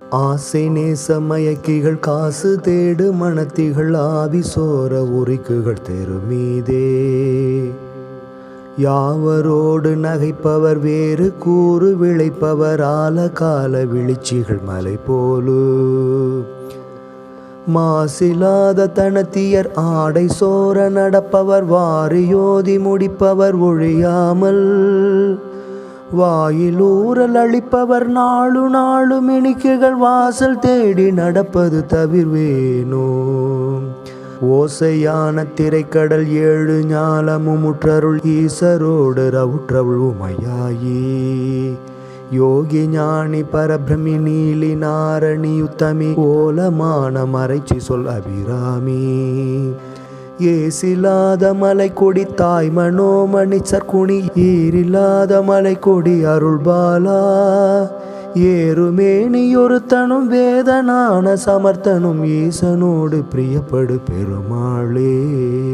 ஆசை நேச மயக்கிகள் காசு தேடு மணத்திகள் ஆவி சோர உரிக்குகள் தெருமீதே. யாவரோடு நகைப்பவர் வேறு கூறு விளைப்பவர் ஆல கால விழிச்சிகள் மலை போலு. மாசிலாத தனத்தியர் ஆடை சோர நடப்பவர் வாரியோதி முடிப்பவர் ஒழியாமல். வாயிலூரல் அளிப்பவர் நாளு நாளு மிணிக்குகள் வாசல் தேடி நடப்பது தவிர்வேனோ. ஓசையான திரைக்கடல் ஏழு ஞாலமும் முற்றருள் ஈசரோடு ரவுற்றருள் உமையாயி. யோகி ஞானி பரபிரமி நீலி நாரணி உத்தமி ஓலமான மறைச்சி சொல் அபிராமி. ஏசிலாத மலை கொடி தாய் மனோமணி சற்குனி ஈரில்லாத மலை கொடி அருள்பாலா. ஏறுமேனியொருத்தனும் வேதனான சமர்த்தனும் ஈசனோடு பிரியப்படு பெருமாளே.